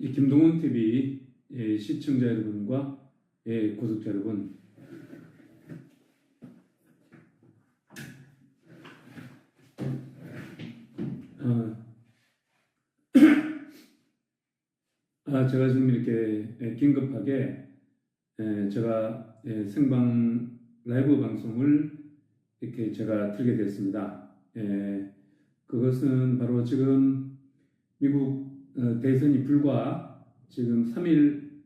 이 김동훈 TV 시청자 여러분과 구독자 여러분, 제가 지금 이렇게 긴급하게 제가 생방 라이브 방송을 이렇게 제가 틀게 됐습니다. 그것은 바로 지금 미국 대선이 불과 지금 3일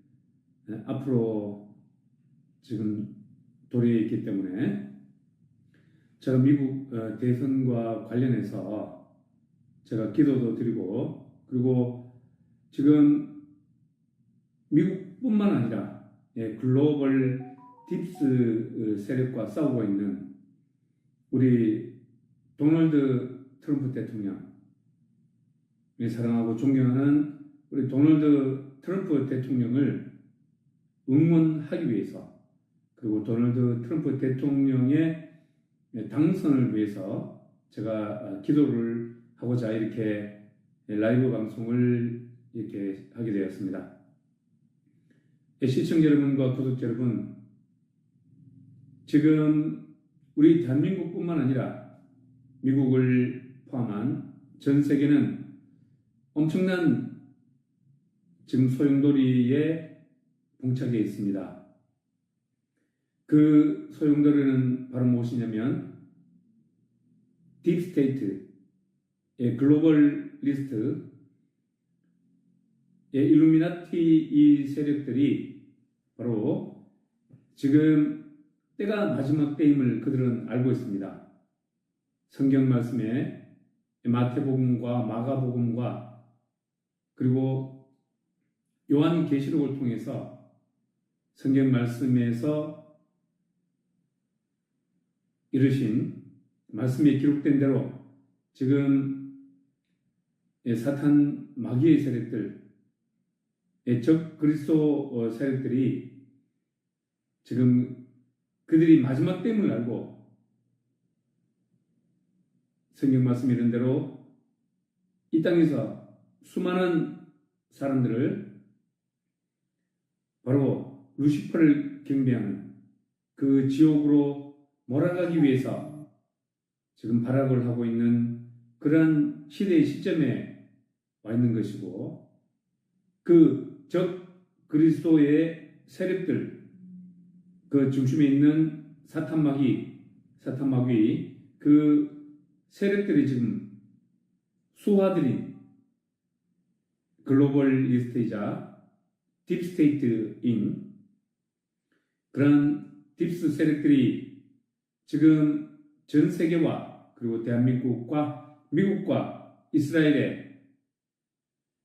앞으로 지금 도래해 있기 때문에 제가 미국 대선과 관련해서 제가 기도도 드리고, 그리고 지금 미국뿐만 아니라 글로벌 딥스 세력과 싸우고 있는 우리 도널드 트럼프 대통령, 사랑하고 존경하는 우리 도널드 트럼프 대통령을 응원하기 위해서, 그리고 도널드 트럼프 대통령의 당선을 위해서 제가 기도를 하고자 이렇게 라이브 방송을 이렇게 하게 되었습니다. 시청자 여러분과 구독자 여러분, 지금 우리 대한민국뿐만 아니라 미국을 포함한 전 세계는 엄청난 지금 소용돌이에 봉착해 있습니다. 그 소용돌이는 바로 무엇이냐면 딥스테이트, 글로벌 리스트, 일루미나티 이 세력들이 바로 지금 때가 마지막 때임을 그들은 알고 있습니다. 성경 말씀에 마태복음과 마가복음과 그리고 요한계시록을 통해서 성경 말씀에서 이르신 말씀에 기록된 대로 지금 사탄 마귀의 세력들, 적 그리스도 세력들이 지금 그들이 마지막 때임을 알고 성경 말씀 이런 대로 이 땅에서 수많은 사람들을 바로 루시퍼를 경배하는 그 지옥으로 몰아가기 위해서 지금 발악을 하고 있는 그러한 시대의 시점에 와 있는 것이고, 그 적 그리스도의 세력들, 그 중심에 있는 사탄 마귀 그 세력들이 지금 수하들인 글로벌 리스트이자 딥스테이트인 그런 딥스 세력들이 지금 전 세계와 그리고 대한민국과 미국과 이스라엘의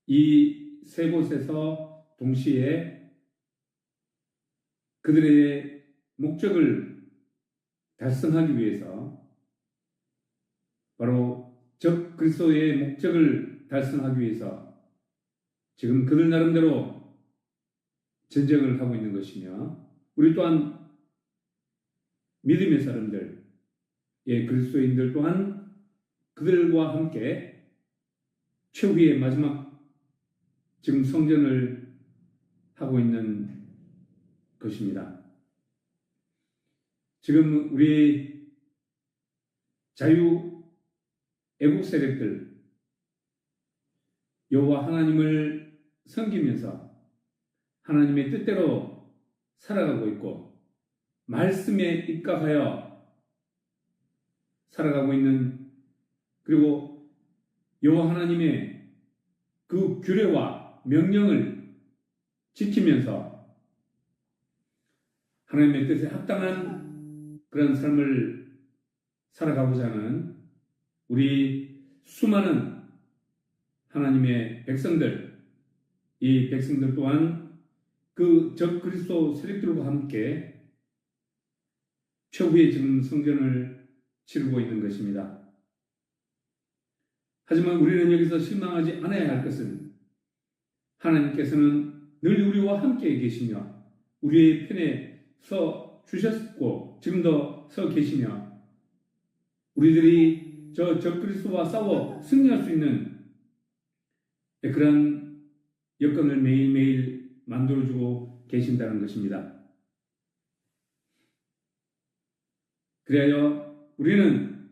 이 세 곳에서 동시에 그들의 목적을 달성하기 위해서, 바로 적 그리스도의 목적을 달성하기 위해서 지금 그들 나름대로 전쟁을 하고 있는 것이며, 우리 또한 믿음의 사람들, 그리스도인들 또한 그들과 함께 최후의 마지막 지금 성전을 하고 있는 것입니다. 지금 우리 자유 애국 세력들, 여호와 하나님을 섬기면서 하나님의 뜻대로 살아가고 있고 말씀에 입각하여 살아가고 있는, 그리고 여호와 하나님의 그 규례와 명령을 지키면서 하나님의 뜻에 합당한 그런 삶을 살아가고자 하는 우리 수많은 하나님의 백성들, 이 백성들 또한 그 적 그리스도 세력들과 함께 최후의 지금 성전을 치르고 있는 것입니다. 하지만 우리는 여기서 실망하지 않아야 할 것은 하나님께서는 늘 우리와 함께 계시며 우리의 편에 서 주셨고 지금도 서 계시며 우리들이 저 적그리스도와 싸워 승리할 수 있는 그런 여건을 매일매일 만들어주고 계신다는 것입니다. 그래야 우리는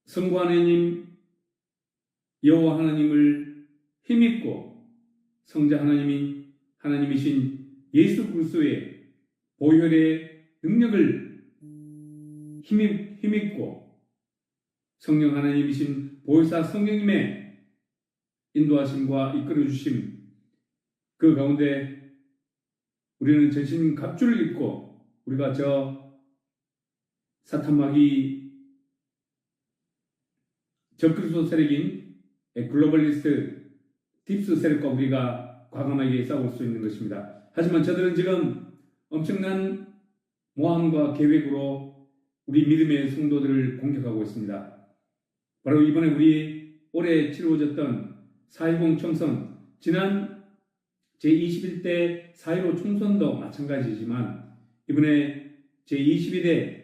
성부 하나님, 여호와 하나님을 힘입고 성자 하나님이신 예수 그리스도의 보혈의 능력을 힘입고 성령 하나님이신 보혜사 성령님의 인도하심과 이끌어주심, 그 가운데 우리는 전신 갑주를 입고 우리가 저 사탄마귀 적그리스도 세력인 글로벌리스트 딥스 세력과 우리가 과감하게 싸울 수 있는 것입니다. 하지만 저들은 지금 엄청난 모함과 계획으로 우리 믿음의 성도들을 공격하고 있습니다. 바로 이번에 우리 올해 치루어졌던 4.10 총선, 지난 제21대 4.15 총선도 마찬가지지만 이번에 제22대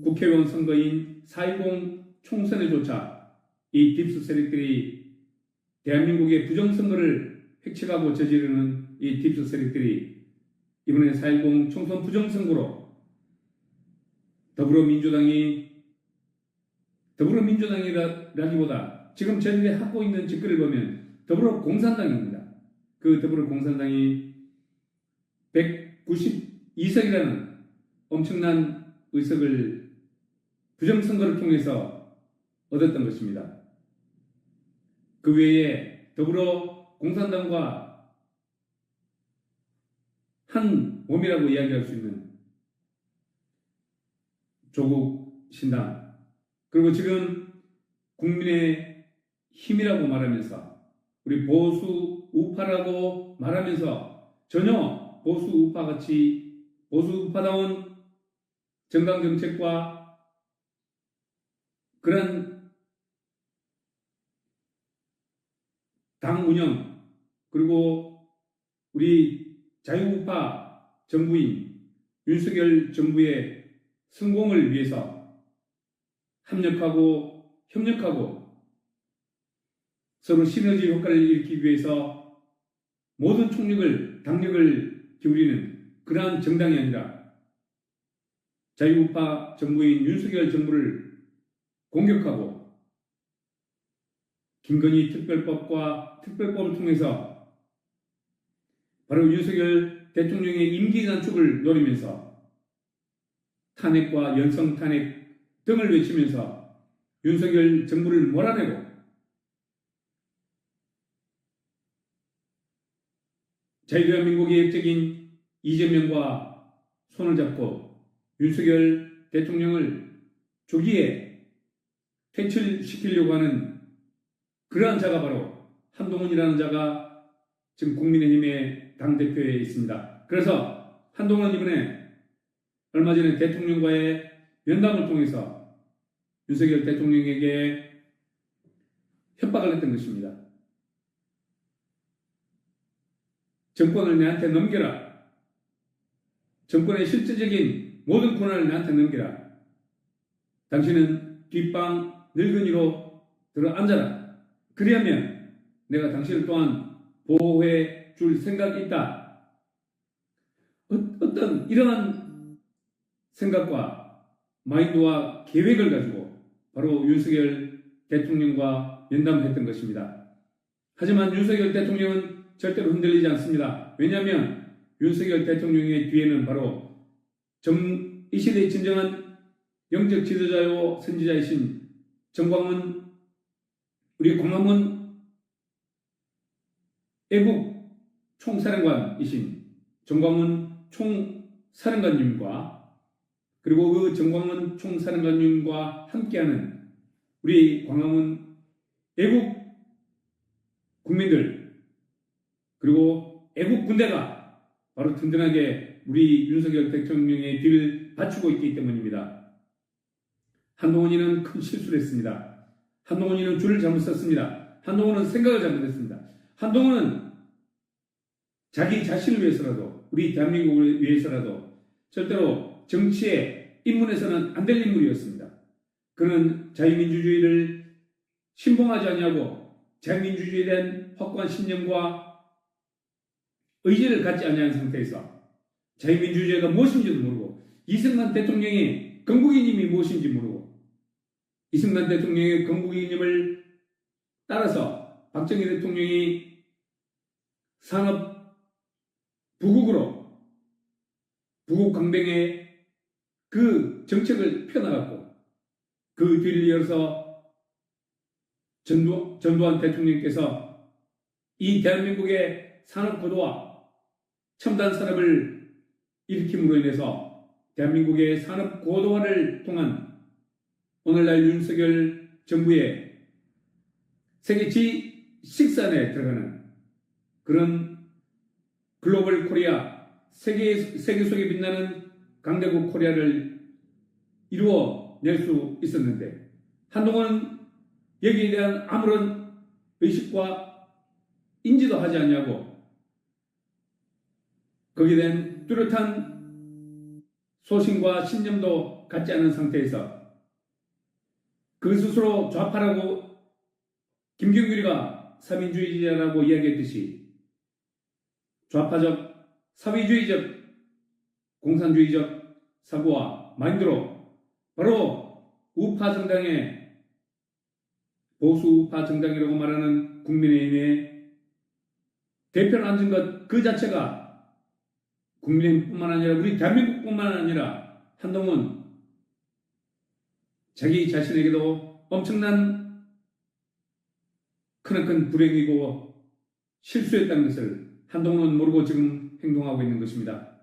국회의원 선거인 4.10 총선에조차 이 딥스 세력들이 대한민국의 부정선거를 획책하고 저지르는 이 딥스 세력들이 이번에 4.10 총선 부정선거로 더불어민주당이라기보다 지금 저희들이 하고 있는 짓거리를 보면 더불어공산당입니다. 그 더불어공산당이 192석이라는 엄청난 의석을 부정선거를 통해서 얻었던 것입니다. 그 외에 더불어공산당과 한 몸이라고 이야기할 수 있는 조국 신당, 그리고 지금 국민의 힘이라고 말하면서 우리 보수 우파라고 말하면서 전혀 보수 우파다운 정당 정책과 그런 당 운영, 그리고 우리 자유우파 정부인 윤석열 정부의 성공을 위해서 협력하고 서로 시너지 효과를 일으키기 위해서 모든 당력을 기울이는 그러한 정당이 아니라 자유우파 정부인 윤석열 정부를 공격하고 김건희 특별법과 특별법을 통해서 바로 윤석열 대통령의 임기 단축을 노리면서 탄핵과 연성 탄핵 등을 외치면서 윤석열 정부를 몰아내고 자유대한민국의 역적인 이재명과 손을 잡고 윤석열 대통령을 조기에 퇴출시키려고 하는 그러한 자가 바로 한동훈이라는 자가 지금 국민의힘의 당대표에 있습니다. 그래서 한동훈은 이번에 얼마 전에 대통령과의 면담을 통해서 윤석열 대통령에게 협박을 했던 것입니다. 정권을 내한테 넘겨라. 정권의 실질적인 모든 권한을 내한테 넘겨라. 당신은 뒷방 늙은이로 들어앉아라. 그리하면 내가 당신을 또한 보호해 줄 생각이 있다. 어떤 이러한 생각과 마인드와 계획을 가지고 바로 윤석열 대통령과 면담했던 것입니다. 하지만 윤석열 대통령은 절대로 흔들리지 않습니다. 왜냐하면 윤석열 대통령의 뒤에는 바로 이 시대의 진정한 영적 지도자요 선지자이신 우리 광화문 애국 총사령관이신 정광훈 총사령관님과 그리고 그 정광훈 총사령관님과 함께하는 우리 광화문 애국 국민들 그리고 애국 군대가 바로 든든하게 우리 윤석열 대통령의 뒤를 받치고 있기 때문입니다. 한동훈이는 큰 실수를 했습니다. 한동훈이는 줄을 잘못 썼습니다. 한동훈은 생각을 잘못했습니다. 한동훈은 자기 자신을 위해서라도 우리 대한민국을 위해서라도 절대로 정치에 입문해서는 안 될 인물이었습니다. 그는 자유민주주의를 신봉하지 않냐고 자유민주주의에 대한 확고한 신념과 의지를 갖지 않는 상태에서 자유민주주의가 무엇인지도 모르고 이승만 대통령의 건국이념이 무엇인지 모르고 이승만 대통령의 건국이념을 따라서 박정희 대통령이 산업 부국으로 부국 강병의 그 정책을 펴나갔고 그 뒤를 이어서 전두환 대통령께서 이 대한민국의 산업 고도화 첨단 산업을 일으킴으로 인해서 대한민국의 산업 고도화를 통한 오늘날 윤석열 정부의 세계 G6 안에 들어가는 그런 글로벌 코리아 세계 속에 빛나는 강대국 코리아를 이루어낼 수 있었는데 한동훈은 여기에 대한 아무런 의식과 인지도 하지 않냐고 거기에 대한 뚜렷한 소신과 신념도 갖지 않은 상태에서 그 스스로 좌파라고 김경률이가 사민주의자라고 이야기했듯이 좌파적 사회주의적 공산주의적 사고와 마인드로 바로 우파 정당의 보수 우파 정당이라고 말하는 국민의힘의 대표를 앉은 것 그 자체가 국민의힘뿐만 아니라 우리 대한민국뿐만 아니라 한동훈 자기 자신에게도 엄청난 크나큰 불행이고 실수했다는 것을 한동훈은 모르고 지금 행동하고 있는 것입니다.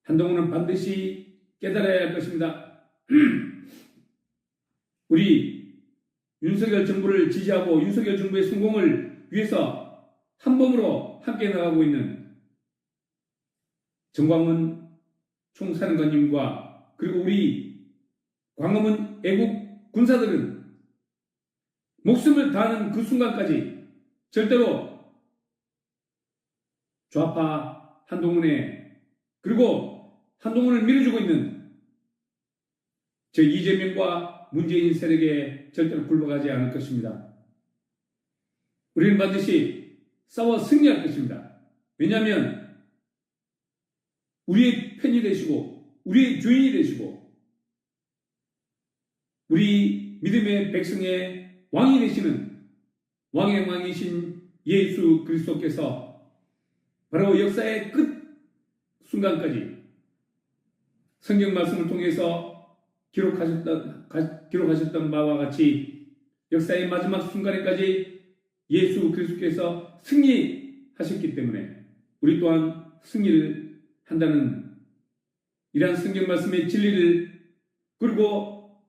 한동훈은 반드시 깨달아야 할 것입니다. 우리 윤석열 정부를 지지하고 윤석열 정부의 성공을 위해서 한몸으로 함께 나가고 있는 정광훈 총사령관님과 그리고 우리 광화문 애국 군사들은 목숨을 다하는 그 순간까지 절대로 좌파 한동훈의 그리고 한동훈을 밀어주고 있는 저 이재명과 문재인 세력에 절대로 굴복하지 않을 것입니다. 우리는 반드시 싸워 승리할 것입니다. 왜냐하면 우리의 편이 되시고 우리의 주인이 되시고 우리 믿음의 백성의 왕이 되시는 왕의 왕이신 예수 그리스도께서 바로 역사의 끝 순간까지 성경 말씀을 통해서 기록하셨던 바와 같이 역사의 마지막 순간에까지 예수 그리스도께서 승리하셨기 때문에 우리 또한 승리를 한다는 이러한 성경 말씀의 진리를 그리고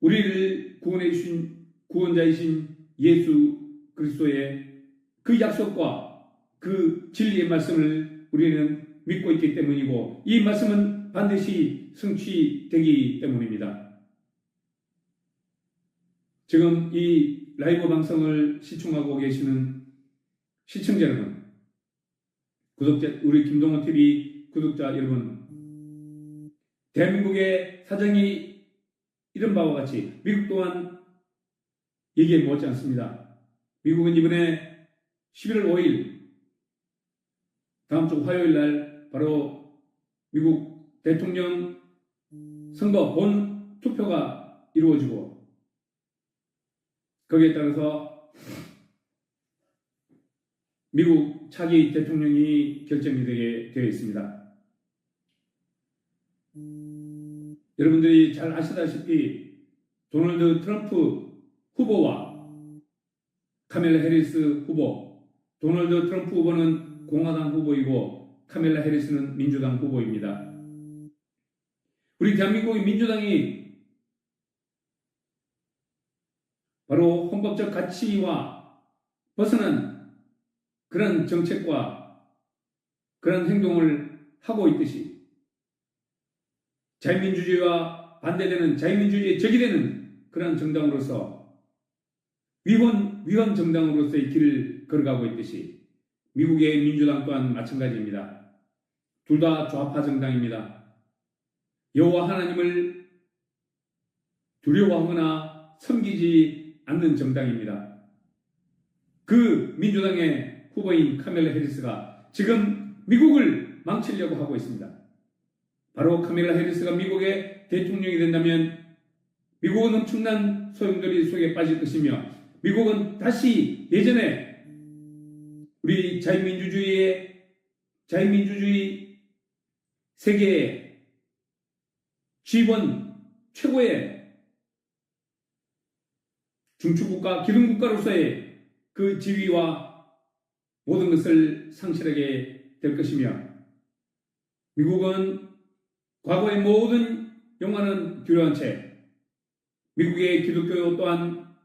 우리를 구원해 주신 구원자이신 예수 그리스도의 그 약속과 그 진리의 말씀을 우리는 믿고 있기 때문이고 이 말씀은 반드시 성취되기 때문입니다. 지금 이 라이브 방송을 시청하고 계시는 시청자 여러분, 구독자, 우리 김동원 TV 구독자 여러분, 대한민국의 사정이 이런 바와 같이 미국 또한 얘기해 못지 않습니다. 미국은 이번에 11월 5일 다음 주 화요일 날 바로 미국 대통령 선거 본 투표가 이루어지고 거기에 따라서 미국 차기 대통령이 결정이 되게 되어 있습니다. 여러분들이 잘 아시다시피 도널드 트럼프 후보와 카멜라 해리스 후보, 도널드 트럼프 후보는 공화당 후보이고 카멜라 해리스는 민주당 후보입니다. 우리 대한민국의 민주당이 바로 헌법적 가치와 벗어난 그런 정책과 그런 행동을 하고 있듯이 자유민주주의와 반대되는 자유민주주의에 적이 되는 그런 정당으로서 위헌 정당으로서의 길을 걸어가고 있듯이 미국의 민주당 또한 마찬가지입니다. 둘 다 좌파 정당입니다. 여호와 하나님을 두려워하거나 섬기지 않는 정당입니다. 그 민주당의 후보인 카멜라 해리스가 지금 미국을 망치려고 하고 있습니다. 바로 카멜라 해리스가 미국의 대통령이 된다면 미국은 엄청난 소용돌이 속에 빠질 것이며 미국은 다시 예전에 우리 자유민주주의 세계의 G1 최고의 중추국가, 기둥국가로서의 그 지위와 모든 것을 상실하게 될 것이며 미국은 과거의 모든 영광은 뒤로한 채 미국의 기독교 또한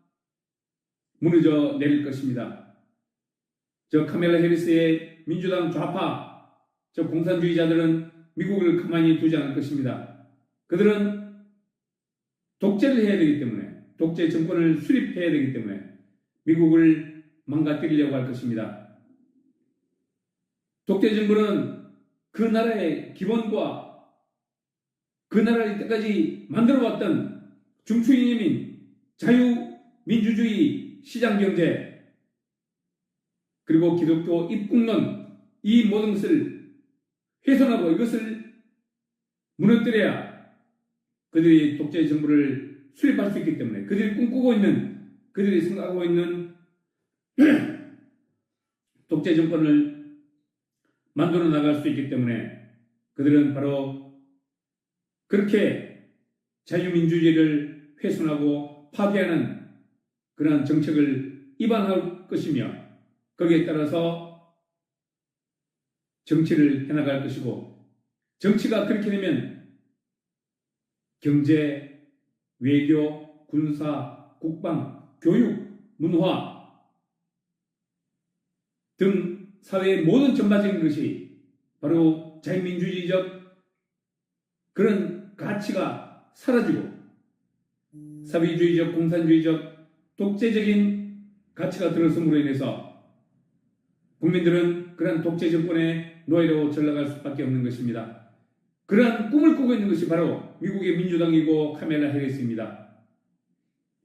무너져 내릴 것입니다. 저 카멜라 해리스의 민주당 좌파 저 공산주의자들은 미국을 가만히 두지 않을 것입니다. 그들은 독재를 해야 되기 때문에 독재 정권을 수립해야 되기 때문에 미국을 망가뜨리려고 할 것입니다. 독재 정권은 그 나라의 기본과 그 나라를 이때까지 만들어왔던 중추이념인 자유민주주의 시장경제 그리고 기독교 입국론 이 모든 것을 훼손하고 이것을 무너뜨려야 그들이 독재 정부를 수립할 수 있기 때문에 그들이 꿈꾸고 있는 그들이 생각하고 있는 독재 정권을 만들어 나갈 수 있기 때문에 그들은 바로 그렇게 자유민주주의를 훼손하고 파괴하는 그러한 정책을 입안할 것이며 거기에 따라서 정치를 해나갈 것이고 정치가 그렇게 되면 경제, 외교, 군사, 국방, 교육, 문화 등 사회의 모든 전반적인 것이 바로 자유민주주의적 그런 가치가 사라지고 사회주의적, 공산주의적, 독재적인 가치가 들어섬으로 인해서 국민들은 그러한 독재 정권의 노예로 전락할 수밖에 없는 것입니다. 그러한 꿈을 꾸고 있는 것이 바로 미국의 민주당이고 카멜라 해리스입니다.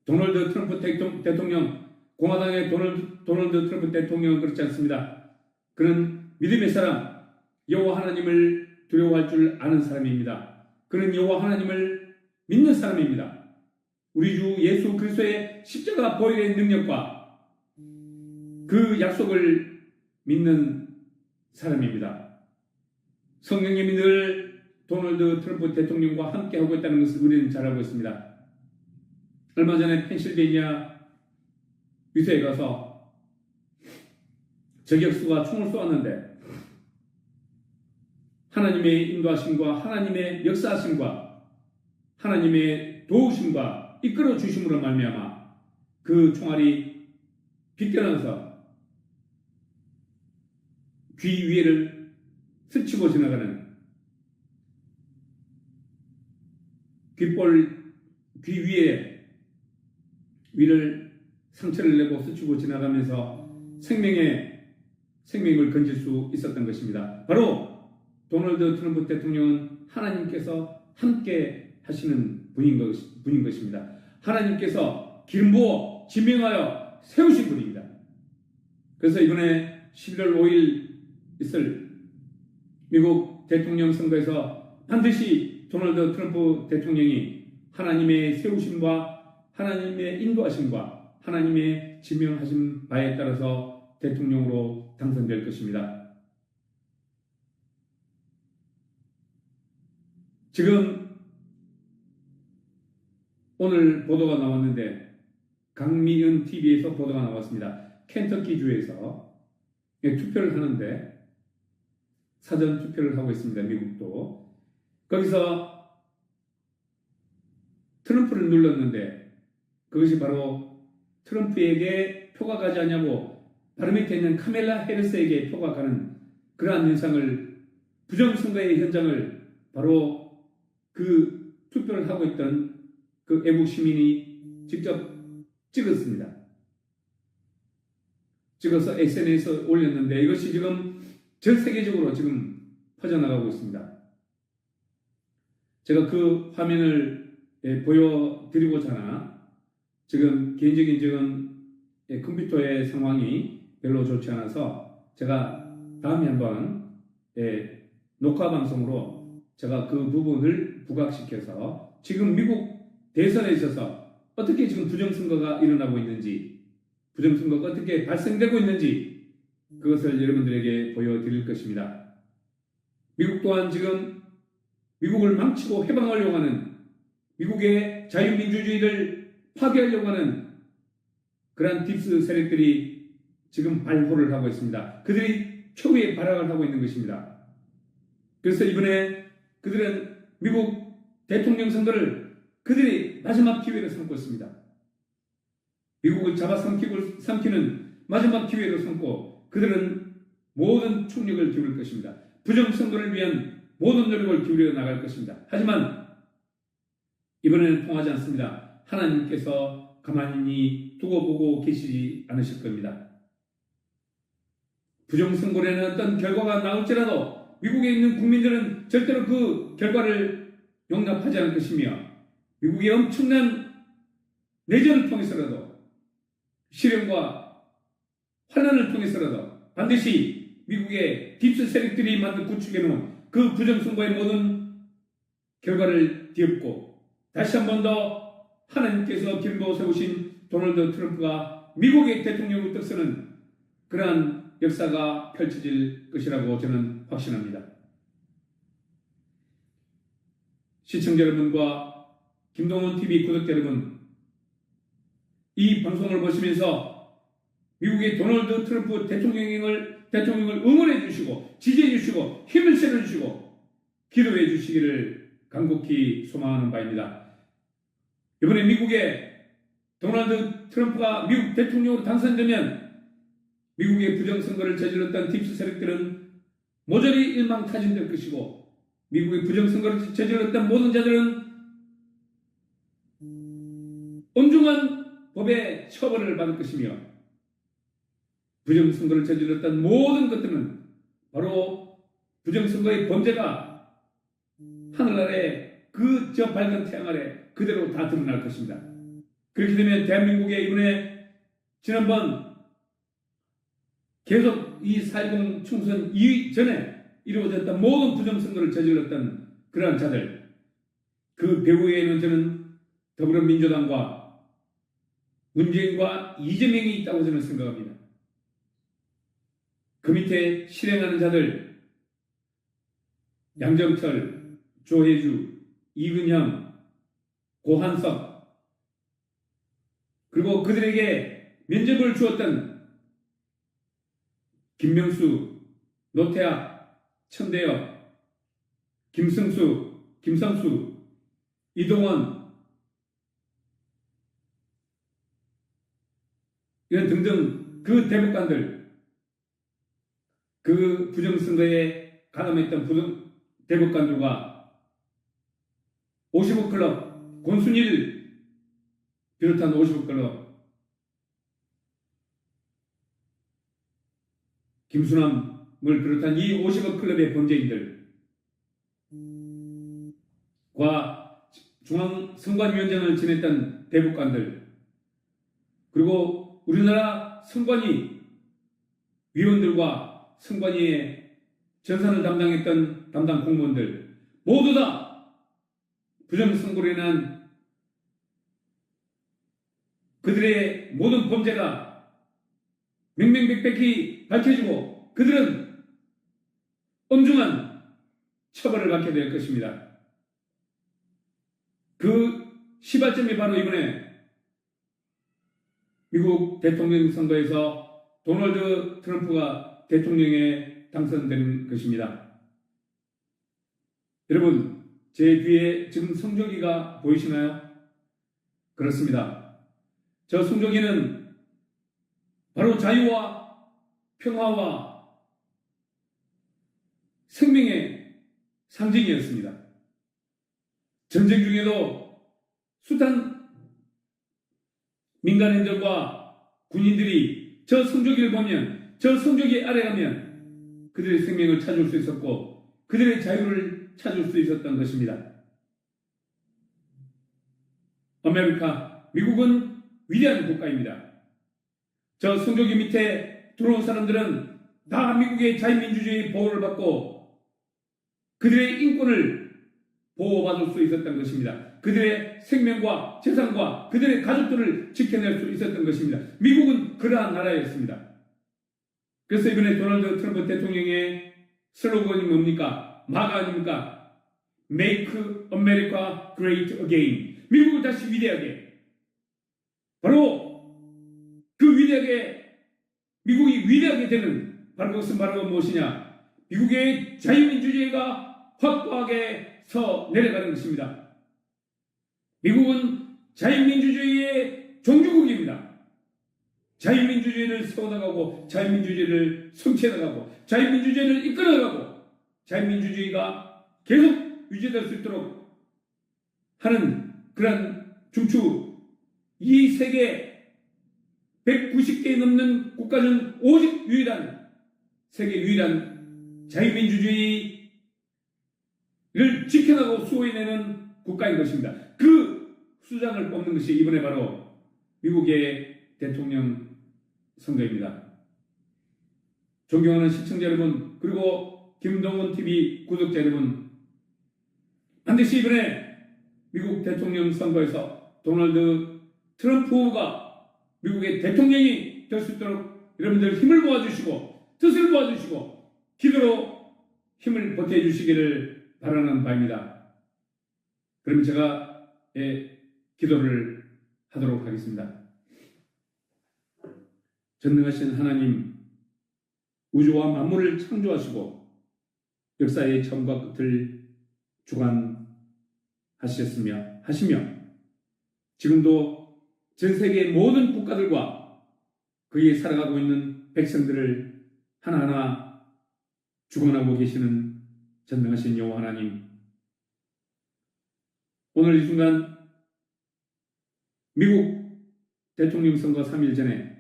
도널드 트럼프 대통령, 공화당의 도널드 트럼프 대통령은 그렇지 않습니다. 그는 믿음의 사람, 여호와 하나님을 두려워할 줄 아는 사람입니다. 그는 여호와 하나님을 믿는 사람입니다. 우리 주 예수 그리스도의 십자가 보혈의 능력과 그 약속을 믿는 사람입니다. 성령님이 늘 도널드 트럼프 대통령과 함께하고 있다는 것을 우리는 잘 알고 있습니다. 얼마 전에 펜실베이니아 유세에 가서 저격수가 총을 쏘았는데 하나님의 인도하심과 하나님의 역사하심과 하나님의 도우심과 이끌어 주심으로 말미암아 그 총알이 비껴나서 귀 위를 스치고 지나가는 귀 위를 상처를 내고 스치고 지나가면서 생명을 건질 수 있었던 것입니다. 바로 도널드 트럼프 대통령은 하나님께서 함께 하시는 분인 것입니다. 하나님께서 기름 부어 지명하여 세우신 분입니다. 그래서 이번에 11월 5일 있을 미국 대통령 선거에서 반드시 도널드 트럼프 대통령이 하나님의 세우심과 하나님의 인도하심과 하나님의 지명하신 바에 따라서 대통령으로 당선될 것입니다. 지금 오늘 보도가 나왔는데 강미은 TV에서 보도가 나왔습니다. 켄터키주에서 투표를 하는데 사전 투표를 하고 있습니다. 미국도. 거기서 트럼프를 눌렀는데 그것이 바로 트럼프에게 표가 가지 않냐고 바로 밑에 있는 카멜라 해리스에게 표가 가는 그러한 현상을 부정선거의 현장을 바로 그 투표를 하고 있던 그 애국 시민이 직접 찍었습니다. 찍어서 SNS에 올렸는데 이것이 지금 전 세계적으로 지금 퍼져나가고 있습니다. 제가 그 화면을 보여드리고자 하나 지금 개인적인 지금 컴퓨터의 상황이 별로 좋지 않아서 제가 다음에 한번 녹화 방송으로 제가 그 부분을 부각시켜서 지금 미국 대선에 있어서 어떻게 지금 부정선거가 일어나고 있는지, 부정선거가 어떻게 발생되고 있는지 그것을 여러분들에게 보여드릴 것입니다. 미국 또한 지금 미국을 망치고 해방하려고 하는, 미국의 자유민주주의를 파괴하려고 하는 그러한 딥스 세력들이 지금 발호를 하고 있습니다. 그들이 최후의 발악을 하고 있는 것입니다. 그래서 이번에 그들은 미국 대통령 선거를 그들이 마지막 기회로 삼고 있습니다. 미국을 잡아삼키는 마지막 기회로 삼고 그들은 모든 총력을 기울일 것입니다. 부정선거를 위한 모든 노력을 기울여 나갈 것입니다. 하지만 이번에는 통하지 않습니다. 하나님께서 가만히 두고 보고 계시지 않으실 겁니다. 부정선거에는 어떤 결과가 나올지라도 미국에 있는 국민들은 절대로 그 결과를 용납하지 않을 것이며, 미국의 엄청난 내전을 통해서라도, 실현과 환난을 통해서라도 반드시 미국의 딥스 세력들이 만든 구축해 놓은 그 부정선거의 모든 결과를 뒤엎고 다시 한 번 더 하나님께서 길고 세우신 도널드 트럼프가 미국의 대통령으로 떡서는 그러한 역사가 펼쳐질 것이라고 저는 확신합니다. 시청자 여러분과 김동훈 TV 구독자 여러분, 이 방송을 보시면서 미국의 도널드 트럼프 대통령을 응원해 주시고 지지해 주시고 힘을 실어 주시고 기도해 주시기를 간곡히 소망하는 바입니다. 이번에 미국의 도널드 트럼프가 미국 대통령으로 당선되면 미국의 부정선거를 저질렀던 딥스 세력들은 모조리 일망타진될 것이고, 미국의 부정선거를 저질렀던 모든 자들은 엄중한 법의 처벌을 받을 것이며, 부정선거를 저질렀던 모든 것들은 바로 부정선거의 범죄가 하늘 아래 그 저 밝은 태양 아래 그대로 다 드러날 것입니다. 그렇게 되면 대한민국의 이번에 지난번 계속 이 4.10 총선 이전에 이루어졌던 모든 부정선거를 저질렀던 그러한 자들, 그 배후에는 저는 더불어민주당과 문재인과 이재명이 있다고 저는 생각합니다. 그 밑에 실행하는 자들, 양정철, 조혜주, 이근형, 고한석, 그리고 그들에게 면접을 주었던 김명수, 노태학, 천대엽, 김성수, 이동원, 이런 등등 그 대법관들, 그 부정선거에 가담했던 대법관들과 50억클럽, 권순일 비롯한 50억클럽, 김수남을 비롯한 이 50억클럽의 범죄인들과 중앙선관위원장을 지냈던 대법관들, 그리고 우리나라 선관위 위원들과 선관위의 전산을 담당했던 담당 공무원들 모두 다 부정선거로 인한 그들의 모든 범죄가 명명백백히 밝혀지고 그들은 엄중한 처벌을 받게 될 것입니다. 그 시발점이 바로 이번에 미국 대통령 선거에서 도널드 트럼프가 대통령에 당선된 것입니다. 여러분, 제 뒤에 지금 성조기가 보이시나요? 그렇습니다. 저 성조기는 바로 자유와 평화와 생명의 상징이었습니다. 전쟁 중에도 숱한 민간인들과 군인들이 저 성조기를 보면, 저 성조기 아래 가면 그들의 생명을 찾을 수 있었고 그들의 자유를 찾을 수 있었던 것입니다. 미국은 위대한 국가입니다. 저 성조기 밑에 들어온 사람들은 다 미국의 자유민주주의 보호를 받고 그들의 인권을 보호받을 수 있었던 것입니다. 그들의 생명과 재산과 그들의 가족들을 지켜낼 수 있었던 것입니다. 미국은 그러한 나라였습니다. 그래서 이번에 도널드 트럼프 대통령의 슬로건이 뭡니까? 마가 아닙니까? Make America Great Again. 미국을 다시 위대하게. 바로 그 위대하게, 미국이 위대하게 되는 바로 그것은 바로 무엇이냐? 미국의 자유민주주의가 확고하게 서 내려가는 것입니다. 미국은 자유민주주의의 종주국입니다. 자유민주주의를 세워나가고 자유민주주의를 성취해나가고 자유민주주의를 이끌어나가고 자유민주주의가 계속 유지될 수 있도록 하는 그런 중추, 이 세계 190개 넘는 국가 중 오직 유일한, 세계 유일한 자유민주주의를 지켜나가고 수호해내는 국가인 것입니다. 그 수장을 뽑는 것이 이번에 바로 미국의 대통령 선거입니다. 존경하는 시청자 여러분, 그리고 김동원 TV 구독자 여러분, 반드시 이번에 미국 대통령 선거에서 도널드 트럼프가 미국의 대통령이 될 수 있도록 여러분들 힘을 모아주시고 뜻을 모아주시고 기도로 힘을 보태주시기를 바라는 바입니다. 그럼 제가 기도를 하도록 하겠습니다. 전능하신 하나님, 우주와 만물을 창조하시고 역사의 처음과 끝을 하시며 지금도 전 세계의 모든 국가들과 거기에 살아가고 있는 백성들을 하나하나 주관하고 계시는 전능하신 여호와 하나님, 오늘 이 순간 미국 대통령 선거 3일 전에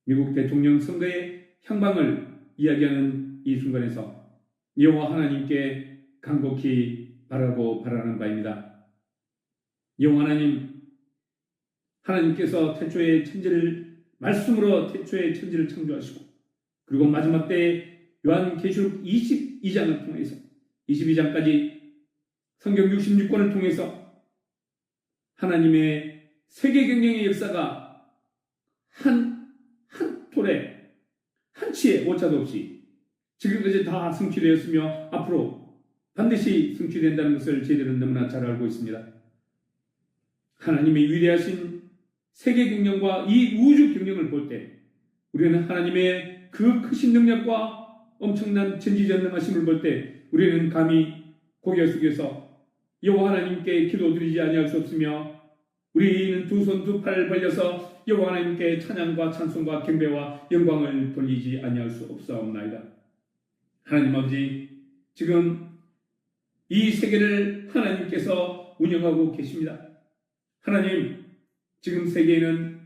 미국 대통령 선거의 향방을 이야기하는 이 순간에서 여호와 하나님께 간곡히 바라는 바입니다. 여호와 하나님, 하나님께서 태초에 천지를 말씀으로 태초에 천지를 창조하시고 그리고 마지막 때 요한계시록 22장을 통해서 22장까지 성경 66권을 통해서 하나님의 세계 경영의 역사가 한 톨에 한 치의 오차도 없이 지금까지 다 성취되었으며 앞으로 반드시 성취된다는 것을 저희들은 너무나 잘 알고 있습니다. 하나님의 위대하신 세계 경영과 이 우주 경영을 볼 때 우리는 하나님의 그 크신 능력과 엄청난 전지전능하심을 볼 때 우리는 감히 고개 숙여서 여호와 하나님께 기도드리지 아니할 수 없으며 우리는 두 손 두 팔 벌려서 여호와 하나님께 찬양과 찬송과 경배와 영광을 돌리지 아니할 수 없사옵나이다. 하나님 아버지, 지금 이 세계를 하나님께서 운영하고 계십니다. 하나님, 지금 세계에는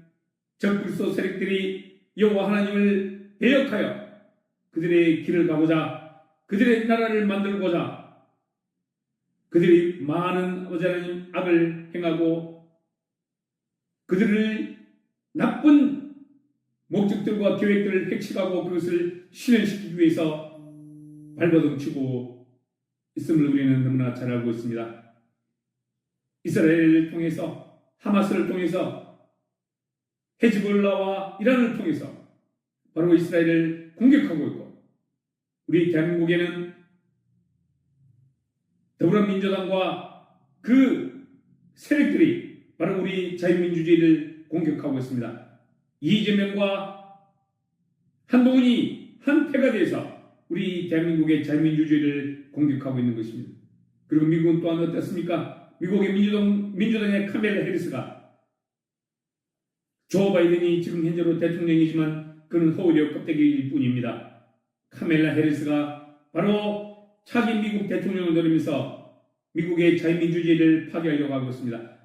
적그리스도 세력들이 여호와 하나님을 배역하여 그들의 길을 가고자, 그들의 나라를 만들고자 그들이 많은 하나님 악을 행하고 그들을 나쁜 목적들과 계획들을 핵심하고 그것을 실현시키기 위해서 발버둥치고 있음을 우리는 너무나 잘 알고 있습니다. 이스라엘을 통해서, 하마스를 통해서, 헤즈볼라와 이란을 통해서 바로 이스라엘을 공격하고 있고, 우리 대한민국에는 더불어민주당과 그 세력들이 바로 우리 자유민주주의를 공격하고 있습니다. 이재명과 한동훈이 한패가 돼서 우리 대한민국의 자유민주주의를 공격하고 있는 것입니다. 그리고 미국은 또한 어떻습니까? 미국의 민주당의 카멜라 해리스가, 조 바이든이 지금 현재로 대통령이지만 그는 허우려 껍데기일 뿐입니다. 카멜라 해리스가 바로 차기 미국 대통령을 노리면서 미국의 자유민주주의를 파괴하려고 하고 있습니다.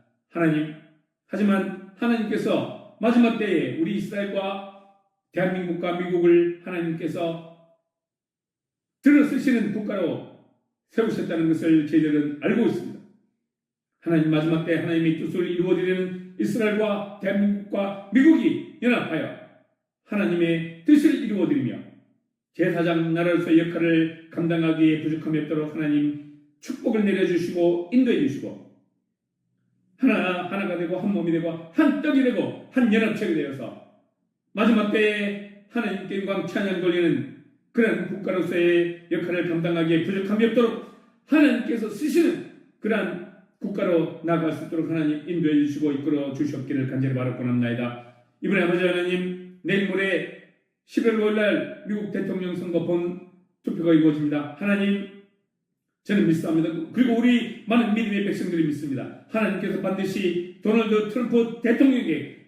하지만 하나님께서 마지막 때에 우리 이스라엘과 대한민국과 미국을 하나님께서 들어쓰시는 국가로 세우셨다는 것을 저희들은 알고 있습니다. 하나님 마지막 때 하나님의 뜻을 이루어드리는 이스라엘과 대한민국과 미국이 연합하여 하나님의 뜻을 이루어드리며 제사장 나라로서의 역할을 감당하기에 부족함이 없도록 하나님 축복을 내려주시고 인도해 주시고 하나가 되고 한 몸이 되고 한 떡이 되고 한 연합체가 되어서 마지막 때에 하나님께 영광 찬양 돌리는 그런 국가로서의 역할을 감당하기에 부족함이 없도록 하나님께서 쓰시는 그러한 국가로 나아갈 수 있도록 하나님 인도해 주시고 이끌어 주셨기를 간절히 바라고합나이다. 이번에 아버지 하나님 내일 모레 11월 5일날 미국 대통령 선거 본 투표가 이루어집니다. 하나님 저는 믿습니다. 그리고 우리 많은 믿음의 백성들이 믿습니다. 하나님께서 반드시 도널드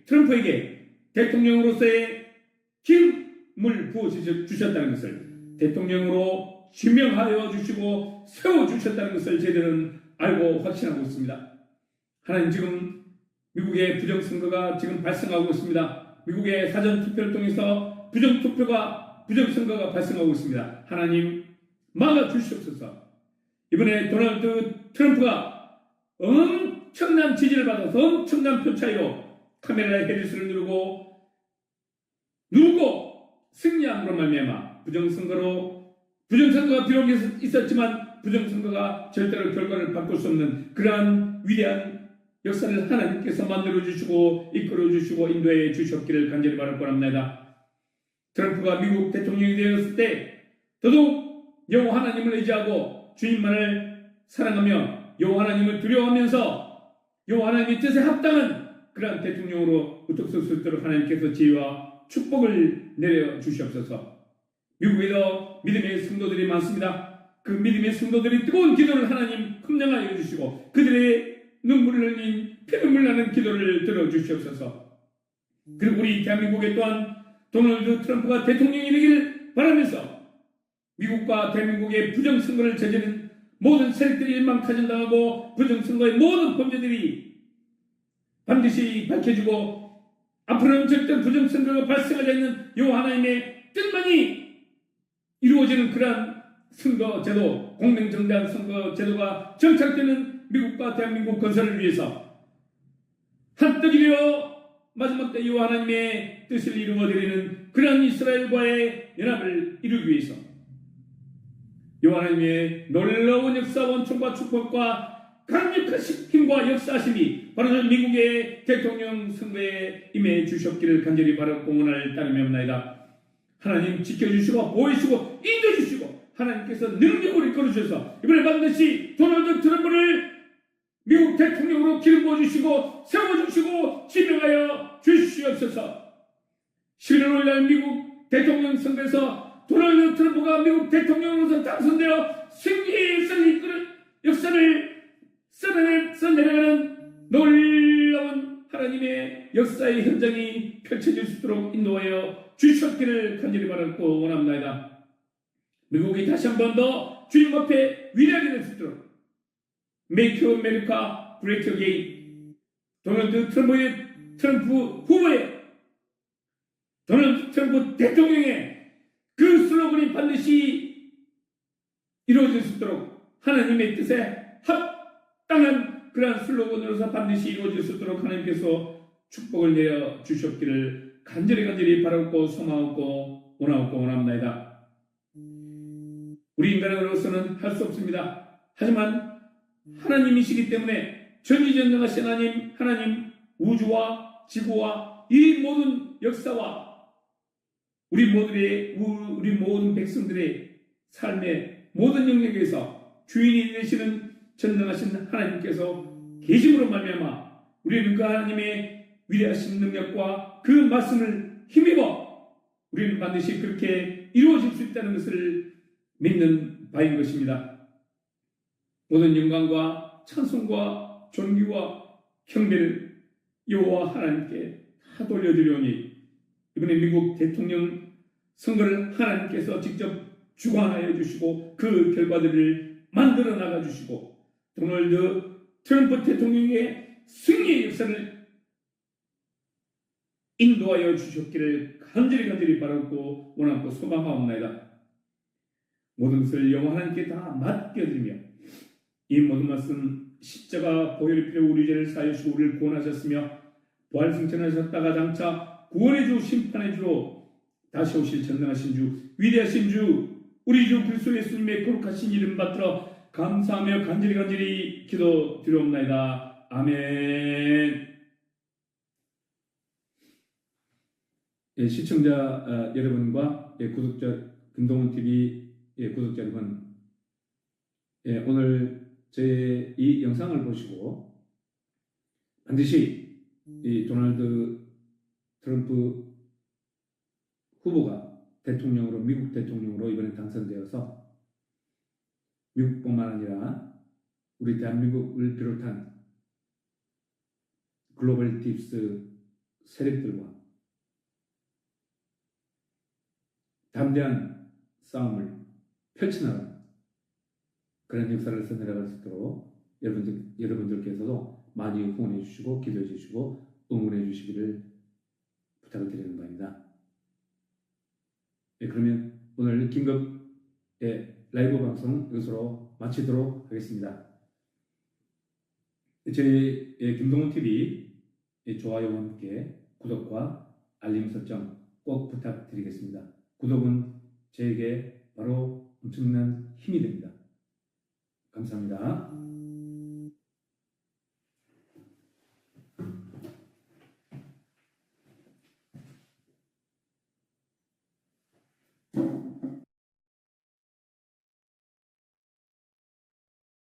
트럼프에게 대통령으로서의 기름을 부어 주셨다는 것을 대통령으로 지명하여 주시고 세워주셨다는 것을 저희들은 알고 확신하고 있습니다. 하나님 지금 미국의 부정선거가 지금 발생하고 있습니다. 미국의 사전투표를 통해서 부정선거가 발생하고 있습니다. 하나님 막아주시옵소서. 이번에 도널드 트럼프가 엄청난 지지를 받아서 엄청난 표 차이로 카멜라 해리스를 누르고 승리함으로 말미암아 부정선거가 비록 있었지만 부정선거가 절대로 결과를 바꿀 수 없는 그러한 위대한 역사를 하나님께서 만들어 주시고 이끌어 주시고 인도해 주셨기를 간절히 바라옵나이다. 트럼프가 미국 대통령이 되었을 때 더더욱 여호와 하나님을 의지하고 주님만을 사랑하며 여호와 하나님을 두려워하면서 여호와 하나님의 뜻에 합당한 그러한 대통령으로 우뚝 설 수 있도록 하나님께서 지혜와 축복을 내려 주시옵소서. 미국에도 믿음의 성도들이 많습니다. 그 믿음의 성도들이 뜨거운 기도를 하나님 흠량하여 주시고 그들의 눈물을 흘린 피눈물 나는 기도를 들어주시옵소서. 그리고 우리 대한민국에 또한 도널드 트럼프가 대통령이 되기를 바라면서 미국과 대한민국의 부정선거를 저지른 모든 세력들이 일망타진당하고 부정선거의 모든 범죄들이 반드시 밝혀지고 앞으로는 절대 부정선거가 발생하지 않는 여호와 하나님의 뜻만이 이루어지는 그러한 선거제도, 공명정대한 선거제도가 정착되는 미국과 대한민국 건설을 위해서 한떡이 되어 마지막 때 여호와 하나님의 뜻을 이루어드리는 그러한 이스라엘과의 연합을 이루기 위해서 여호와 하나님의 놀라운 역사 원총과 축복과 강력한 힘과 역사하심이 바로 미국의 대통령 선거에 임해 주셨기를 간절히 바라고 원할 따름이옵나이다. 하나님 지켜주시고 보호해주시고 인도해주시고 하나님께서 능력으로 이끌어주셔서 이번에 반드시 도널드 트럼프를 미국 대통령으로 기름 부어주시고 세워주시고 지명하여 주시옵소서. 11월 5일 미국 대통령 선거에서 도널드 트럼프가 미국 대통령으로서 당선되어 승리의 역사를 써내려가는 놀라운 하나님의 역사의 현장이 펼쳐질 수 있도록 인도하여 주셨기를 간절히 바라고 원합니다. 미국이 다시 한 번 더 주님 앞에 위대하게 될 수 있도록 Make America Great Again 도널드 트럼프 후보의 도널드 트럼프 대통령의 그 슬로건이 반드시 이루어질 수 있도록 하나님의 뜻에 합당한 그러한 슬로건으로서 반드시 이루어질 수 있도록 하나님께서 축복을 내려 주셨기를 간절히 바라고 소망하고 원합니다. 우리 인간으로서는 할 수 없습니다. 하지만 하나님이시기 때문에 전지전능하신 하나님 우주와 지구와 이 모든 역사와 우리 모든 백성들의 삶의 모든 영역에서 주인이 되시는 전능하신 하나님께서 계심으로 말미암아 우리는 그 하나님의 위대하신 능력과 그 말씀을 힘입어 우리는 반드시 그렇게 이루어질 수 있다는 것을 믿는 바인 것입니다. 모든 영광과 찬송과 존귀와 경배를 여호와 하나님께 다 돌려드리오니 이번에 미국 대통령 선거를 하나님께서 직접 주관하여 주시고 그 결과들을 만들어 나가 주시고 도널드 트럼프 대통령의 승리의 역사를 인도하여 주셨기를 간절히 바라고 원하고 소망하옵나이다. 모든 것을 여호와 하나님께 다 맡겨드리며 이 모든 말씀 십자가 보혈의 피로 우리 죄를 사하여 주시고 우리를 구원하셨으며 부활 승천하셨다가 장차 구원의 주 심판의 주로 다시 오실 전능하신 주 위대하신 주 우리 주 그리스도 예수님의 거룩하신 이름 받들어 감사하며 간절히 기도드리옵나이다. 아멘. 예, 시청자 여러분과 구독자 금동원 TV 구독자 여러분, 오늘 제 이 영상을 보시고 반드시 이 도널드 트럼프 후보가 대통령으로 미국 대통령으로 이번에 당선되어서 미국뿐만 아니라 우리 대한민국을 비롯한 글로벌 딥스 세력들과 담대한 싸움을 펼쳐나가는 그런 역사를 써내려갈 수 있도록 여러분들께서도 많이 후원해 주시고 기도해 주시고 응원해 주시기를 부탁을 드리는 바입니다. 그러면 오늘 긴급 라이브 방송 이것으로 마치도록 하겠습니다. 저희 김동훈 TV 좋아요와 함께 구독과 알림 설정 꼭 부탁드리겠습니다. 구독은 저에게 바로 엄청난 힘이 됩니다. 감사합니다.